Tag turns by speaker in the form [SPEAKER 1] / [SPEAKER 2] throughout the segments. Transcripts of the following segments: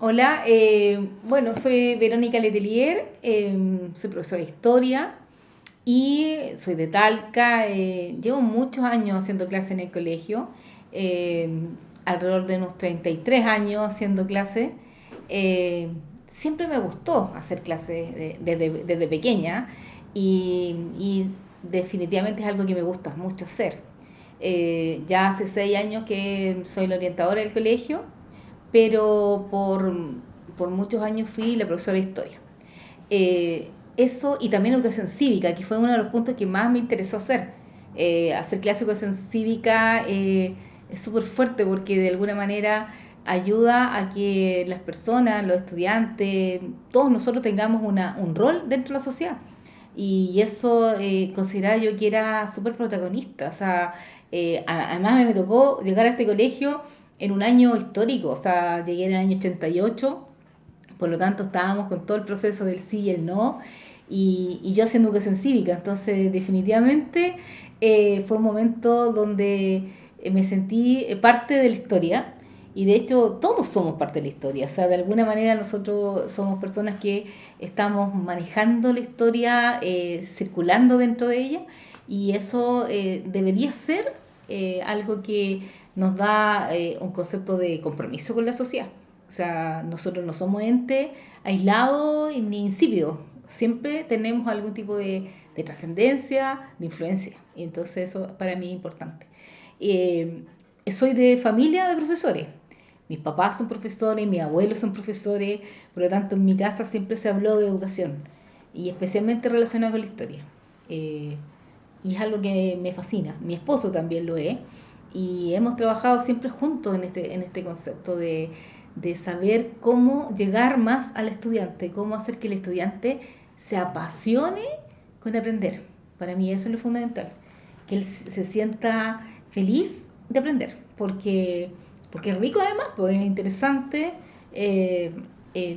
[SPEAKER 1] Hola, bueno, soy Verónica Letelier, soy profesora de historia y soy de Talca. Llevo muchos años haciendo clase en el colegio, eh, alrededor de unos 33 años haciendo clase. Eh, Siempre me gustó hacer clases desde pequeña y definitivamente es algo que me gusta mucho hacer. Ya hace 6 años que soy la orientadora del colegio, pero por muchos años fui la profesora de historia. Eso y también educación cívica, que fue uno de los puntos que más me interesó hacer. Hacer clase de educación cívica es súper fuerte porque de alguna manera ayuda a que las personas, los estudiantes, todos nosotros tengamos un rol dentro de la sociedad. Y eso consideraba yo que era súper protagonista. O sea, además me tocó llegar a este colegio en un año histórico. O sea, llegué en el año 88, por lo tanto estábamos con todo el proceso del sí y el no, y yo haciendo educación cívica. Entonces, definitivamente fue un momento donde me sentí parte de la historia. Y de hecho todos somos parte de la historia, o sea, de alguna manera nosotros somos personas que estamos manejando la historia, circulando dentro de ella, y eso debería ser algo que nos da un concepto de compromiso con la sociedad. O sea, nosotros no somos entes aislados ni insípidos. Siempre tenemos algún tipo de trascendencia, de influencia. Y entonces eso para mí es importante. Eh, Soy de familia de profesores. Mis papás son profesores, mis abuelos son profesores, por lo tanto en mi casa siempre se habló de educación y especialmente relacionado con la historia. Eh, y es algo que me fascina. Mi esposo también lo es, y hemos trabajado siempre juntos en este concepto de saber cómo llegar más al estudiante, cómo hacer que el estudiante se apasione con aprender. Para mí eso es lo fundamental, que él se sienta feliz de aprender, porque es rico además, pues es interesante. eh,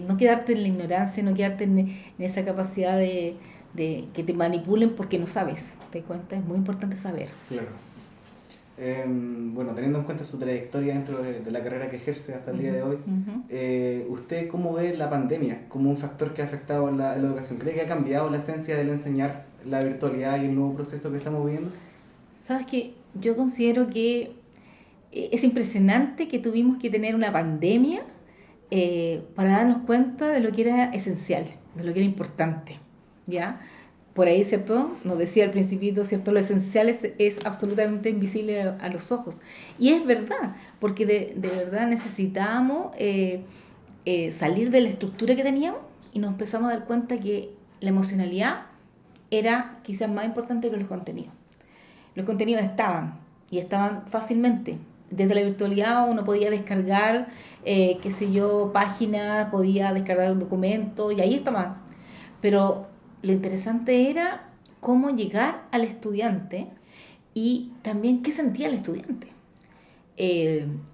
[SPEAKER 1] no quedarte en la ignorancia, no quedarte en esa capacidad de que te manipulen porque no sabes. ¿Te das cuenta? Es muy importante saber.
[SPEAKER 2] Claro. Bueno, teniendo en cuenta su trayectoria dentro de la carrera que ejerce hasta el día
[SPEAKER 1] Ujú,
[SPEAKER 2] de hoy,
[SPEAKER 1] ujú.
[SPEAKER 2] ¿usted cómo ve la pandemia como un factor que ha afectado en la educación? ¿Cree que ha cambiado la esencia del enseñar la virtualidad y el nuevo proceso que estamos viviendo?
[SPEAKER 1] Sabes que yo considero que es impresionante que tuvimos que tener una pandemia para darnos cuenta de lo que era esencial, de lo que era importante, ¿ya? Por ahí, ¿cierto? Nos decía al principito, ¿cierto? Lo esencial es absolutamente invisible a los ojos. Y es verdad, porque de verdad necesitábamos salir de la estructura que teníamos y nos empezamos a dar cuenta que la emocionalidad era quizás más importante que los contenidos. Los contenidos estaban y estaban fácilmente. Desde la virtualidad uno podía descargar, qué sé yo, páginas, podía descargar un documento y ahí estaban. Pero lo interesante era cómo llegar al estudiante y también qué sentía el estudiante.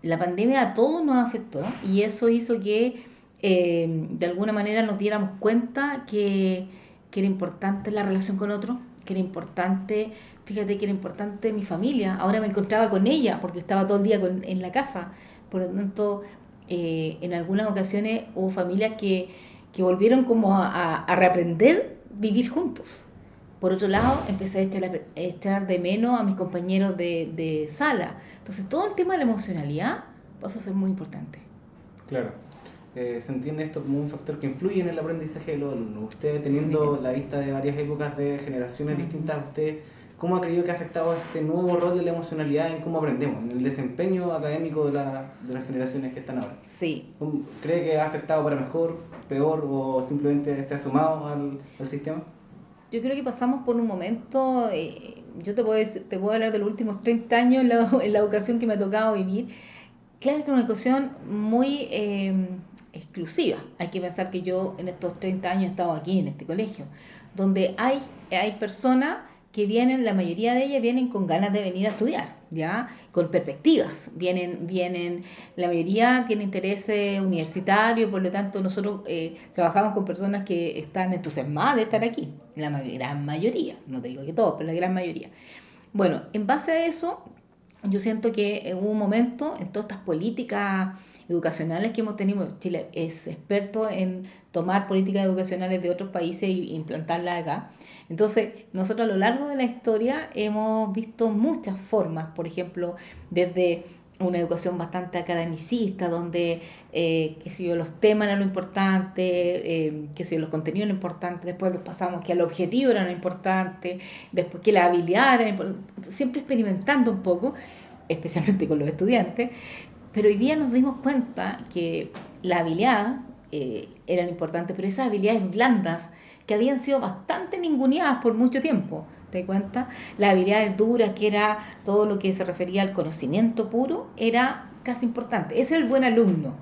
[SPEAKER 1] La pandemia a todos nos afectó y eso hizo que de alguna manera nos diéramos cuenta que era importante la relación con otros, que era importante, fíjate que era importante mi familia. Ahora me encontraba con ella porque estaba todo el día en la casa. Por lo tanto, en algunas ocasiones hubo familias que volvieron como a reaprender vivir juntos. Por otro lado, empecé a echar de menos a mis compañeros de sala. Entonces, todo el tema de la emocionalidad pasó a ser muy importante.
[SPEAKER 2] Claro. Se entiende esto como un factor que influye en el aprendizaje de los alumnos. Usted, teniendo
[SPEAKER 1] Definitivamente.
[SPEAKER 2] la vista de varias épocas de generaciones
[SPEAKER 1] Ujú.
[SPEAKER 2] distintas, ¿usted cómo ha creído que ha afectado este nuevo rol de la emocionalidad en cómo aprendemos, en el desempeño académico de las generaciones que están ahora?
[SPEAKER 1] Sí,
[SPEAKER 2] ¿Cree que ha afectado para mejor, peor o simplemente se ha sumado al sistema?
[SPEAKER 1] yo creo que pasamos por un momento, yo te puedo hablar de los últimos 30 años en la educación que me ha tocado vivir. Claro que es una educación muy exclusiva. Hay que pensar que yo en estos 30 años he estado aquí en este colegio, donde hay personas que vienen, la mayoría de ellas vienen con ganas de venir a estudiar, ¿ya? Con perspectivas. La mayoría tiene intereses universitarios, por lo tanto nosotros trabajamos con personas que están entusiasmadas de estar aquí, gran mayoría, no te digo que todos, pero la gran mayoría. Bueno, en base a eso, yo siento que hubo un momento en todas estas políticas educacionales que hemos tenido. Chile es experto en tomar políticas educacionales de otros países e implantarlas acá. Entonces, nosotros a lo largo de la historia hemos visto muchas formas, por ejemplo, desde una educación bastante academicista, donde qué sé yo, los temas eran lo importante, qué sé yo, los contenidos eran lo importante, después los pasamos que el objetivo era lo importante, después que la habilidad era importante, siempre experimentando un poco, especialmente con los estudiantes, pero hoy día nos dimos cuenta que la habilidad era lo importante, pero esas habilidades blandas que habían sido bastante ninguneadas por mucho tiempo, ¿te das cuenta? Las habilidades duras, que era todo lo que se refería al conocimiento puro, era casi importante. Ese era el buen alumno,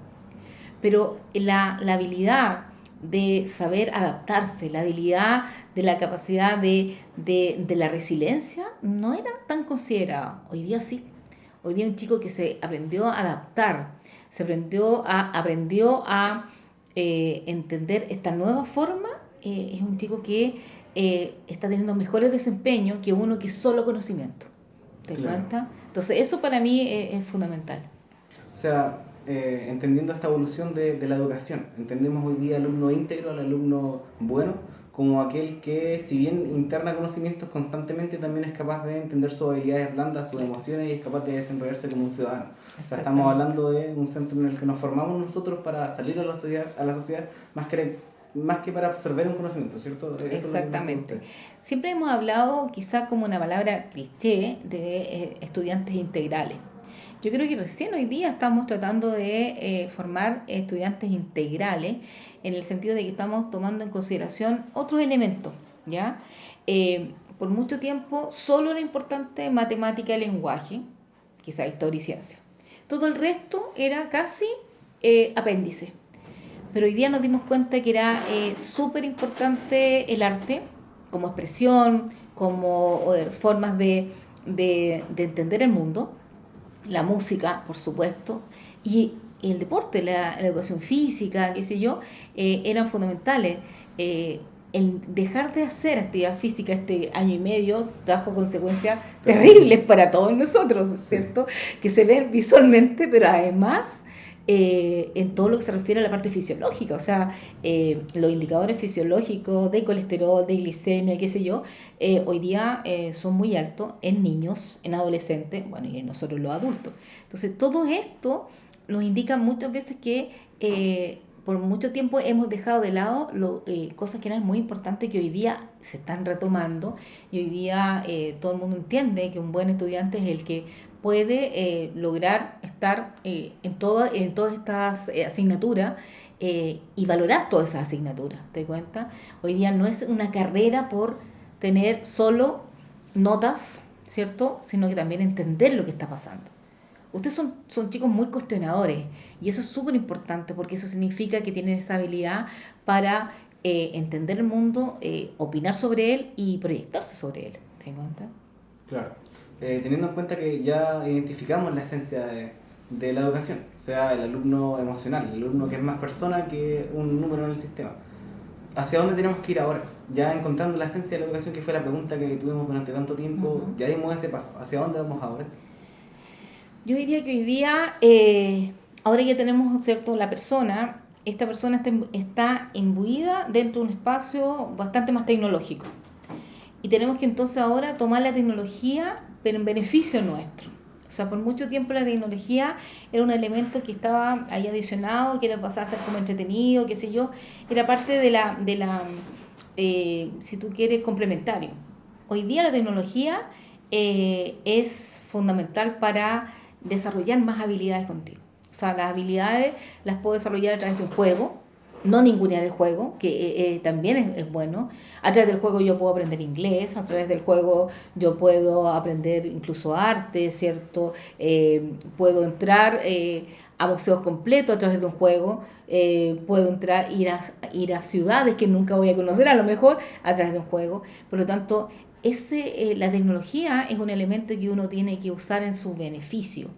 [SPEAKER 1] pero la habilidad de saber adaptarse, la habilidad de la capacidad de la resiliencia, no era tan considerada. Hoy día sí. Hoy día un chico que se aprendió a adaptar, aprendió a entender esta nueva forma, es un chico que está teniendo mejores desempeños que uno que es solo conocimiento. ¿Te das
[SPEAKER 2] Claro.
[SPEAKER 1] cuenta? Entonces eso para mí es fundamental.
[SPEAKER 2] O sea, entendiendo esta evolución de la educación, entendemos hoy día al alumno íntegro, al alumno bueno, como aquel que, si bien interna conocimientos constantemente, también es capaz de entender sus habilidades blandas, sus emociones y es capaz de desenvolverse como un ciudadano. O sea, estamos
[SPEAKER 1] Exactamente.
[SPEAKER 2] hablando de un centro en el que nos formamos nosotros para salir a la sociedad más que para absorber un conocimiento, ¿cierto? Eso es lo que plantea
[SPEAKER 1] Exactamente.
[SPEAKER 2] usted.
[SPEAKER 1] Siempre hemos hablado, quizá como una palabra cliché, de estudiantes integrales. Yo creo que recién hoy día estamos tratando de formar estudiantes integrales en el sentido de que estamos tomando en consideración otros elementos, ¿ya? Por mucho tiempo solo era importante matemática y lenguaje, quizá historia y ciencia. Todo el resto era casi apéndice. Pero hoy día nos dimos cuenta que era súper importante el arte como expresión, como formas de entender el mundo, la música, por supuesto, y el deporte, la educación física, qué sé yo, eran fundamentales. El dejar de hacer actividad física este año y medio trajo consecuencias terribles para todos nosotros,
[SPEAKER 2] Sí.
[SPEAKER 1] ¿cierto? Que se ven visualmente, pero además en todo lo que se refiere a la parte fisiológica, o sea, los indicadores fisiológicos de colesterol, de glicemia, qué sé yo, hoy día son muy altos en niños, en adolescentes, bueno, y en nosotros los adultos. Entonces, todo esto nos indica muchas veces que por mucho tiempo hemos dejado de lado cosas que eran muy importantes que hoy día se están retomando y hoy día todo el mundo entiende que un buen estudiante es el que puede lograr estar en todas estas asignaturas y valorar todas esas asignaturas, ¿te das cuenta? Hoy día no es una carrera por tener solo notas, ¿cierto? Sino que también entender lo que está pasando. Ustedes son chicos muy cuestionadores y eso es súper importante porque eso significa que tienen esa habilidad para entender el mundo, opinar sobre él y proyectarse sobre él, ¿te das cuenta?
[SPEAKER 2] Claro. Teniendo en cuenta que ya identificamos la esencia de la educación, o sea, el alumno emocional, el alumno que es más persona que un número en el sistema. ¿Hacia dónde tenemos que ir ahora? Ya encontrando la esencia de la educación, que fue la pregunta que tuvimos durante tanto tiempo,
[SPEAKER 1] Ujú.
[SPEAKER 2] ya dimos ese paso. ¿Hacia dónde vamos ahora?
[SPEAKER 1] Yo diría que hoy día, ahora ya tenemos, ¿cierto?, la persona, esta persona está imbuida dentro de un espacio bastante más tecnológico. Y tenemos que entonces ahora tomar la tecnología, pero en beneficio nuestro. O sea, por mucho tiempo la tecnología era un elemento que estaba ahí adicionado, que era pasar a ser como entretenido, qué sé yo, era parte si tú quieres, complementario. Hoy día la tecnología es fundamental para desarrollar más habilidades contigo. O sea, las habilidades las puedo desarrollar a través de un juego, no ningunear el juego, que también es bueno. A través del juego yo puedo aprender inglés, a través del juego yo puedo aprender incluso arte, ¿cierto? Puedo entrar a museos completos a través de un juego, puedo entrar, ir a ciudades que nunca voy a conocer a lo mejor a través de un juego. Por lo tanto, la tecnología es un elemento que uno tiene que usar en su beneficio.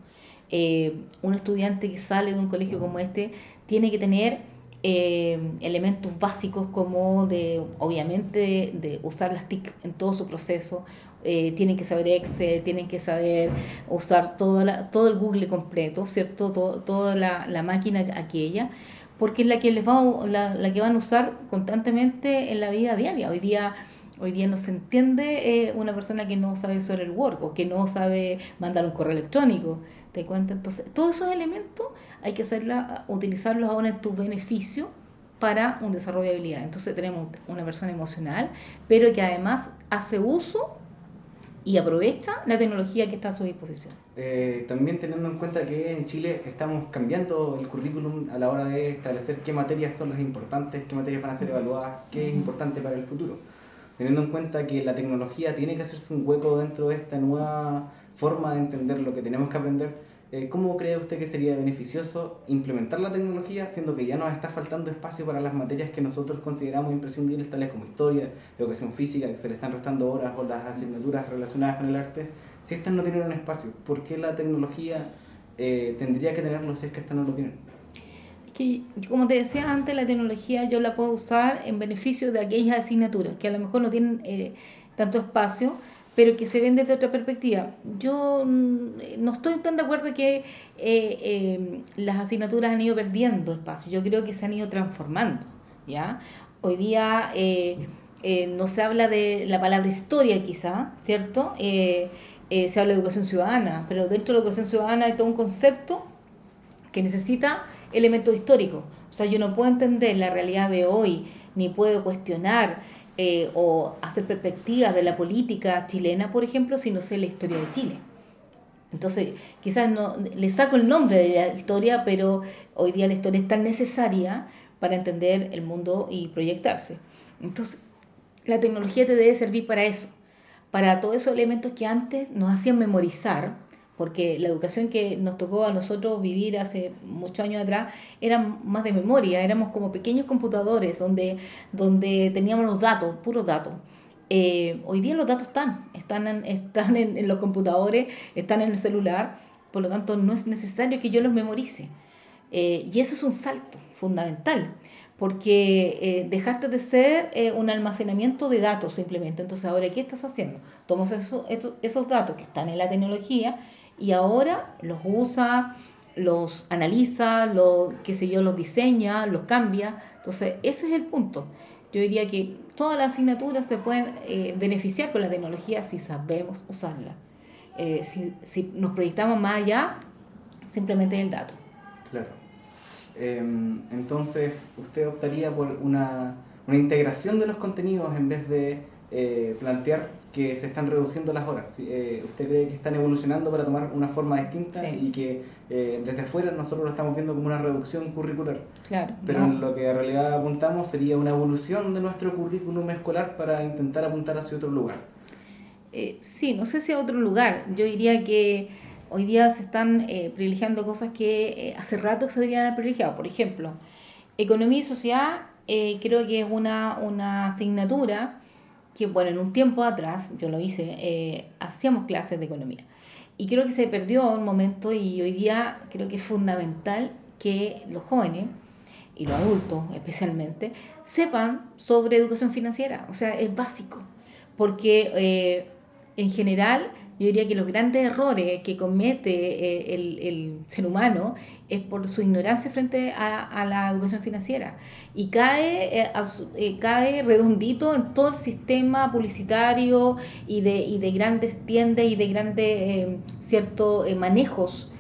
[SPEAKER 1] Un estudiante que sale de un colegio como este tiene que tener elementos básicos como obviamente, de usar las TIC en todo su proceso. Tienen que saber Excel, tienen que saber usar todo el Google completo, ¿cierto? Toda la máquina aquella, porque es la que la que van a usar constantemente en la vida diaria. Hoy día no se entiende una persona que no sabe sobre el Word o que no sabe mandar un correo electrónico. ¿Te cuenta? Entonces, todos esos elementos hay que utilizarlos ahora en tu beneficio para un desarrollo de habilidad. Entonces tenemos una persona emocional, pero que además hace uso y aprovecha la tecnología que está a su disposición.
[SPEAKER 2] También teniendo en cuenta que en Chile estamos cambiando el currículum a la hora de establecer qué materias son las importantes, qué materias van a ser evaluadas, qué es importante para el futuro. Teniendo en cuenta que la tecnología tiene que hacerse un hueco dentro de esta nueva forma de entender lo que tenemos que aprender, ¿cómo cree usted que sería beneficioso implementar la tecnología, siendo que ya nos está faltando espacio para las materias que nosotros consideramos imprescindibles, tales como historia, educación física, que se le están restando horas, o las asignaturas relacionadas con el arte? Si estas no tienen un espacio, ¿por qué la tecnología tendría que tenerlo si es que estas no lo tienen?
[SPEAKER 1] Que, como te decía antes, la tecnología yo la puedo usar en beneficio de aquellas asignaturas que a lo mejor no tienen tanto espacio, pero que se ven desde otra perspectiva. Yo no estoy tan de acuerdo que las asignaturas han ido perdiendo espacio. Yo creo que se han ido transformando, ¿ya? Hoy día no se habla de la palabra historia quizá, ¿cierto? Se habla de educación ciudadana, pero dentro de la educación ciudadana hay todo un concepto que necesita elementos históricos. O sea, yo no puedo entender la realidad de hoy, ni puedo cuestionar o hacer perspectivas de la política chilena, por ejemplo, si no sé la historia de Chile. Entonces, quizás no le saco el nombre de la historia, pero hoy día la historia es tan necesaria para entender el mundo y proyectarse. Entonces, la tecnología te debe servir para eso, para todos esos elementos que antes nos hacían memorizar, porque la educación que nos tocó a nosotros vivir hace muchos años atrás era más de memoria, éramos como pequeños computadores donde teníamos los datos, puros datos. Hoy día los datos están en los computadores, están en el celular, por lo tanto no es necesario que yo los memorice. Y eso es un salto fundamental, porque dejaste de ser un almacenamiento de datos simplemente. Entonces, ahora, ¿qué estás haciendo? Tomas esos datos que están en la tecnología y ahora los usa, los analiza, qué sé yo, los diseña, los cambia. Entonces, ese es el punto. Yo diría que todas las asignaturas se pueden beneficiar con la tecnología si sabemos usarla. Si nos proyectamos más allá, simplemente el dato.
[SPEAKER 2] Claro. Entonces, ¿usted optaría por una integración de los contenidos en vez de plantear que se están reduciendo las horas? ¿Usted cree que están evolucionando para tomar una forma distinta?
[SPEAKER 1] Sí.
[SPEAKER 2] Y que desde afuera nosotros lo estamos viendo como una reducción curricular?
[SPEAKER 1] Claro.
[SPEAKER 2] Pero
[SPEAKER 1] No.
[SPEAKER 2] en lo que en realidad apuntamos sería una evolución de nuestro currículum escolar para intentar apuntar hacia otro lugar.
[SPEAKER 1] Sí, no sé si a otro lugar. Yo diría que hoy día se están privilegiando cosas que hace rato que se deberían haber privilegiado. Por ejemplo, economía y sociedad creo que es una asignatura que, bueno, en un tiempo atrás, yo lo hice, hacíamos clases de economía. Y creo que se perdió un momento y hoy día creo que es fundamental que los jóvenes y los adultos especialmente sepan sobre educación financiera. O sea, es básico. Porque en general yo diría que los grandes errores que comete el ser humano es por su ignorancia frente a la educación financiera y cae redondito en todo el sistema publicitario y de grandes tiendas y de grandes manejos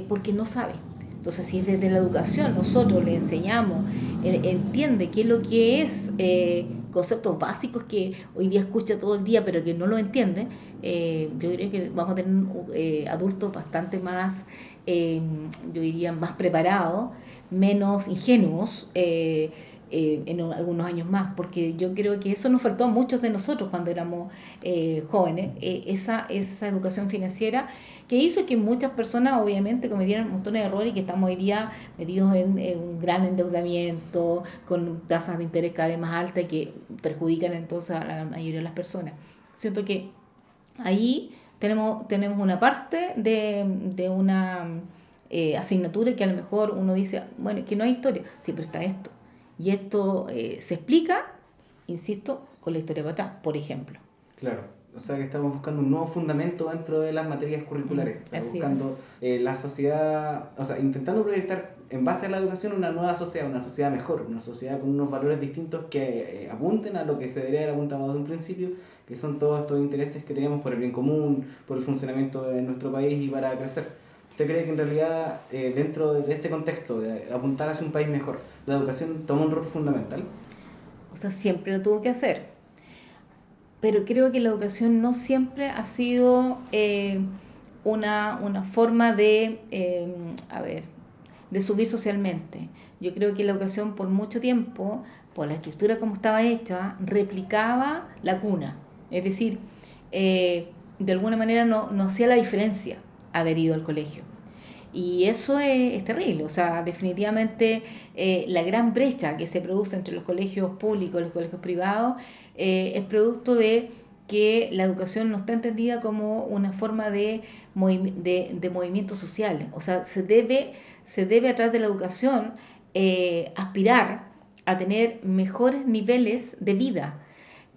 [SPEAKER 1] porque no sabe. Entonces, si desde la educación nosotros le enseñamos, entiende qué es lo que es conceptos básicos que hoy día escucha todo el día, pero que no lo entiende, yo diría que vamos a tener adultos bastante más, yo diría, más preparados, menos ingenuos. En algunos años más, porque yo creo que eso nos faltó a muchos de nosotros cuando éramos jóvenes, esa educación financiera que hizo que muchas personas obviamente cometieran un montón de errores y que estamos hoy día metidos en un gran endeudamiento con tasas de interés cada vez más altas que perjudican entonces a la mayoría de las personas. Siento que ahí tenemos una parte de una asignatura que a lo mejor uno dice, bueno, es que no hay historia, sí, pero está esto. Y esto se explica, insisto, con la historia para atrás, por ejemplo.
[SPEAKER 2] Claro, o sea que estamos buscando un nuevo fundamento dentro de las materias curriculares, o sea,
[SPEAKER 1] Así es.
[SPEAKER 2] buscando la sociedad, o sea, intentando proyectar en base a la educación una nueva sociedad, una sociedad mejor, una sociedad con unos valores distintos que apunten a lo que se debería haber apuntado desde un principio, que son todos estos intereses que tenemos por el bien común, por el funcionamiento de nuestro país y para crecer. ¿Usted cree que en realidad dentro de este contexto de apuntar hacia un país mejor, la educación toma un rol fundamental?
[SPEAKER 1] O sea, siempre lo tuvo que hacer. Pero creo que la educación no siempre ha sido una forma a ver, de subir socialmente. Yo creo que la educación por mucho tiempo, por la estructura como estaba hecha, replicaba la cuna. Es decir, de alguna manera no hacía la diferencia haber ido al colegio. Y eso es terrible, o sea, definitivamente la gran brecha que se produce entre los colegios públicos y los colegios privados es producto de que la educación no está entendida como una forma de movimiento social. O sea, se debe a través de la educación aspirar a tener mejores niveles de vida,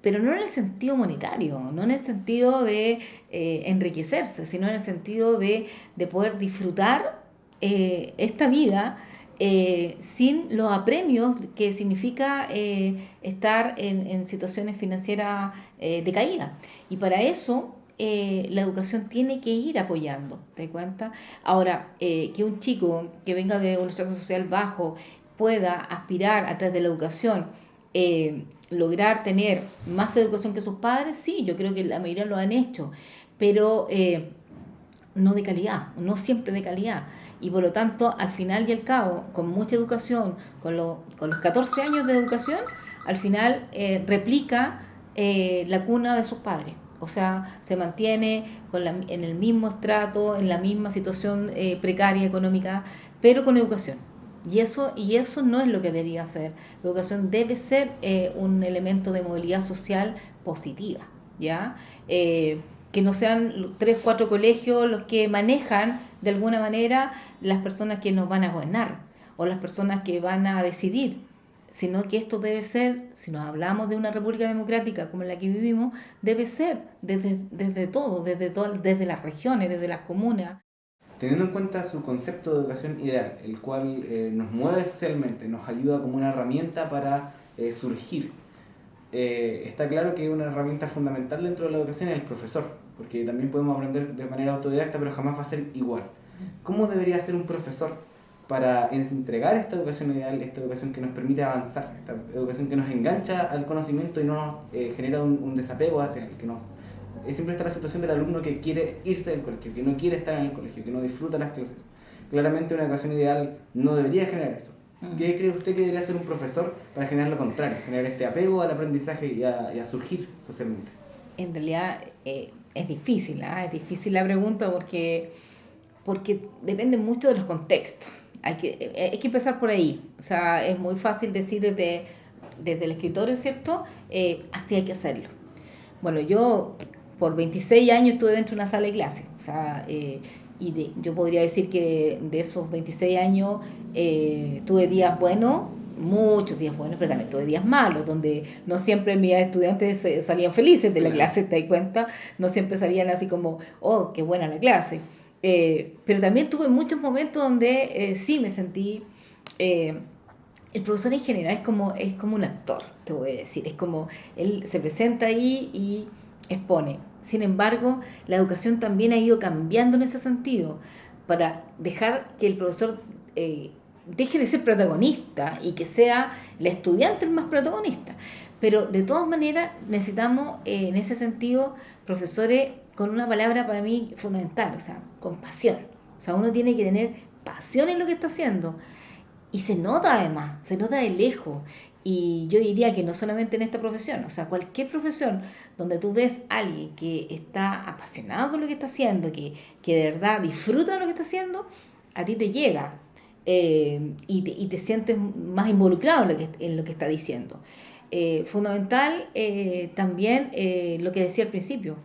[SPEAKER 1] pero no en el sentido monetario, no en el sentido de enriquecerse, sino en el sentido de poder disfrutar esta vida sin los apremios que significa estar en situaciones financieras decaídas. Y para eso la educación tiene que ir apoyando, ¿te das cuenta? Ahora, que un chico que venga de un estrato social bajo pueda aspirar a través de la educación lograr tener más educación que sus padres, sí, yo creo que la mayoría lo han hecho, pero no de calidad, no siempre de calidad. Y por lo tanto, al final y al cabo, con mucha educación, con los 14 años de educación, al final replica la cuna de sus padres. O sea, se mantiene en el mismo estrato, en la misma situación precaria económica, pero con educación. Y eso no es lo que debería ser. La educación debe ser un elemento de movilidad social positiva, ¿ya? Que no sean tres, cuatro colegios los que manejan de alguna manera las personas que nos van a gobernar o las personas que van a decidir, sino que esto debe ser, si nos hablamos de una república democrática como la que vivimos, debe ser desde las regiones, desde las comunas.
[SPEAKER 2] Teniendo en cuenta su concepto de educación ideal, el cual nos mueve socialmente, nos ayuda como una herramienta para surgir, está claro que una herramienta fundamental dentro de la educación es el profesor, porque también podemos aprender de manera autodidacta, pero jamás va a ser igual. ¿Cómo debería ser un profesor para entregar esta educación ideal, esta educación que nos permite avanzar, esta educación que nos engancha al conocimiento y no nos genera un desapego hacia el que nos siempre está la situación del alumno que quiere irse del colegio, que no quiere estar en el colegio, que no disfruta las clases? Claramente una educación ideal no debería generar eso. ¿Qué cree usted que debería hacer un profesor para generar lo contrario, generar este apego al aprendizaje y a surgir socialmente?
[SPEAKER 1] En realidad es difícil, ¿eh? Es difícil la pregunta porque depende mucho de los contextos. Hay que empezar por ahí. O sea, es muy fácil decir desde el escritorio, ¿cierto? Así hay que hacerlo. Bueno, yo por 26 años estuve dentro de una sala de clase. O sea, yo podría decir que de esos 26 años tuve días buenos, muchos días buenos, pero también tuve días malos, donde no siempre mis estudiantes salían felices de la
[SPEAKER 2] Claro.
[SPEAKER 1] clase, ¿te das cuenta? No siempre salían así como, oh, qué buena la clase. Pero también tuve muchos momentos donde sí me sentí... el profesor en general es como un actor, te voy a decir. Es como él se presenta ahí y expone. Sin embargo, la educación también ha ido cambiando en ese sentido para dejar que el profesor deje de ser protagonista y que sea el estudiante el más protagonista. Pero de todas maneras necesitamos en ese sentido profesores con una palabra para mí fundamental, o sea, con pasión. O sea, uno tiene que tener pasión en lo que está haciendo. Y se nota además, se nota de lejos. Y yo diría que no solamente en esta profesión, o sea, cualquier profesión donde tú ves a alguien que está apasionado por lo que está haciendo, que de verdad disfruta de lo que está haciendo, a ti te llega y te sientes más involucrado en lo que está diciendo. Fundamental también lo que decía al principio.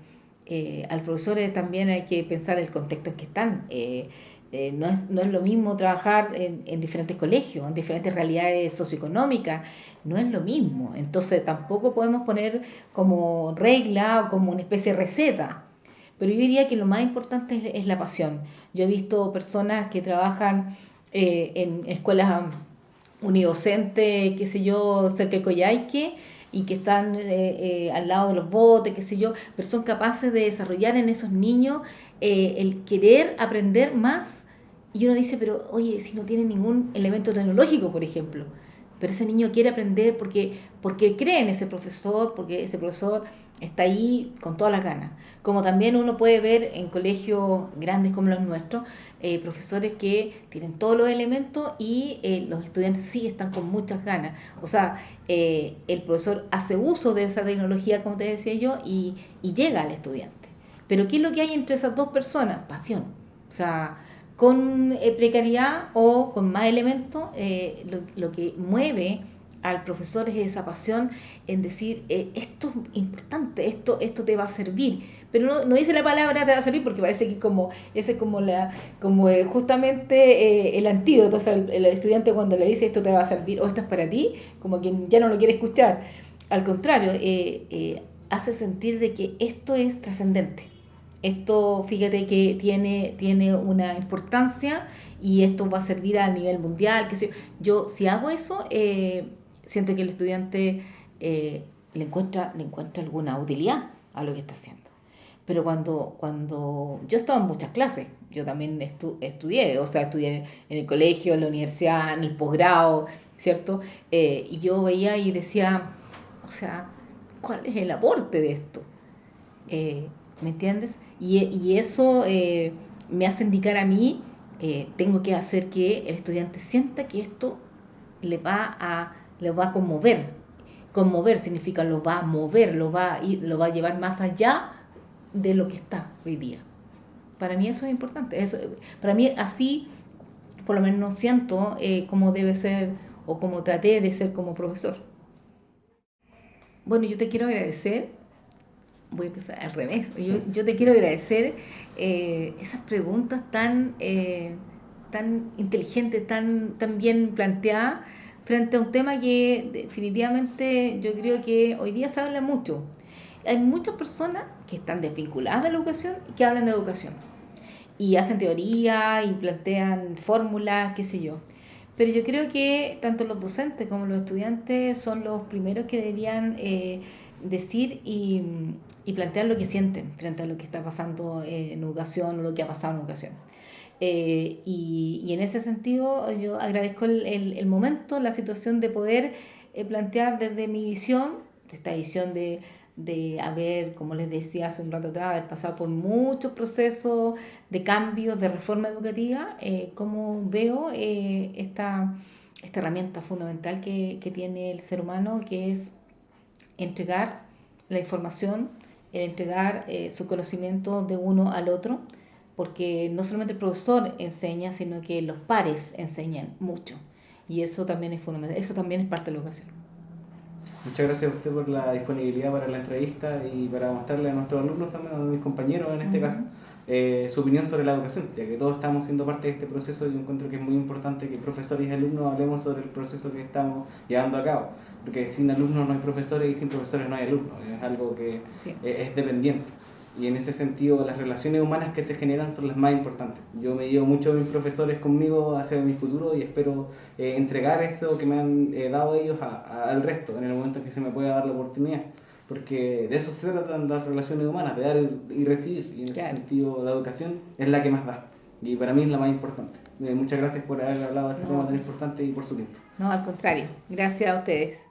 [SPEAKER 1] Al profesor también hay que pensar el contexto en que están. No es lo mismo trabajar en diferentes colegios, en diferentes realidades socioeconómicas, no es lo mismo. Entonces tampoco podemos poner como regla o como una especie de receta. Pero yo diría que lo más importante es la pasión. Yo he visto personas que trabajan en escuelas unidocentes, qué sé yo, cerca de Coyhaique, y que están al lado de los botes, qué sé yo, pero son capaces de desarrollar en esos niños el querer aprender más. Y uno dice, pero oye, si no tiene ningún elemento tecnológico, por ejemplo, pero ese niño quiere aprender porque cree en ese profesor, porque ese profesor está ahí con todas las ganas. Como también uno puede ver en colegios grandes como los nuestros, profesores que tienen todos los elementos y los estudiantes sí están con muchas ganas. O sea, el profesor hace uso de esa tecnología, como te decía yo, y llega al estudiante. Pero ¿qué es lo que hay entre esas dos personas? Pasión. O sea, con precariedad o con más elementos, lo que mueve al profesor es esa pasión en decir, esto es importante, esto te va a servir. Pero no dice la palabra te va a servir porque parece que ese es como justamente el antídoto. O sea, el estudiante cuando le dice esto te va a servir o esto es para ti, como quien ya no lo quiere escuchar. Al contrario, hace sentir de que esto es trascendente. Esto, fíjate que tiene una importancia y esto va a servir a nivel mundial. Que yo, si hago eso, siento que el estudiante le encuentra alguna utilidad a lo que está haciendo. Pero cuando yo estaba en muchas clases, yo también estudié, o sea, estudié en el colegio, en la universidad, en el posgrado, ¿cierto? Y yo veía y decía, o sea, ¿cuál es el aporte de esto? Eh, ¿Me entiendes? Y eso me hace indicar a mí, tengo que hacer que el estudiante sienta que esto le va a conmover. Conmover significa lo va a mover, lo va a llevar más allá de lo que está hoy día. Para mí eso es importante. Para mí así, por lo menos siento cómo debe ser o cómo traté de ser como profesor. Bueno, yo te quiero agradecer. Voy a empezar al revés. Yo te quiero agradecer esas preguntas tan inteligentes, tan bien planteadas frente a un tema que definitivamente yo creo que hoy día se habla mucho. Hay muchas personas que están desvinculadas de la educación y que hablan de educación y hacen teoría y plantean fórmulas, qué sé yo. Pero yo creo que tanto los docentes como los estudiantes son los primeros que deberían decir y plantear lo que sienten frente a lo que está pasando en educación o lo que ha pasado en educación. Y en ese sentido yo agradezco el momento, la situación de poder plantear desde mi visión, esta visión de haber, como les decía hace un rato atrás, haber pasado por muchos procesos de cambios, de reforma educativa, cómo veo esta herramienta fundamental que tiene el ser humano, que es entregar la información, el entregar su conocimiento de uno al otro, porque no solamente el profesor enseña, sino que los pares enseñan mucho. Y eso también es fundamental, eso también es parte de la educación.
[SPEAKER 2] Muchas gracias a usted por la disponibilidad para la entrevista y para mostrarle a nuestros alumnos, también a mis compañeros en este caso, su opinión sobre la educación, ya que todos estamos siendo parte de este proceso. Yo encuentro que es muy importante que profesores y alumnos hablemos sobre el proceso que estamos llevando a cabo, porque sin alumnos no hay profesores y sin profesores no hay alumnos, es algo que
[SPEAKER 1] Sí.
[SPEAKER 2] es dependiente. Y en ese sentido, las relaciones humanas que se generan son las más importantes. Yo me llevo mucho de mis profesores conmigo hacia mi futuro y espero entregar eso que me han dado ellos al resto en el momento en que se me pueda dar la oportunidad. Porque de eso se tratan las relaciones humanas, de dar y recibir. Y en ese sentido, la educación es la que más da. Y para mí es la más importante. Muchas gracias por haber hablado de este tema tan importante y por su tiempo.
[SPEAKER 1] No, al contrario. Gracias a ustedes.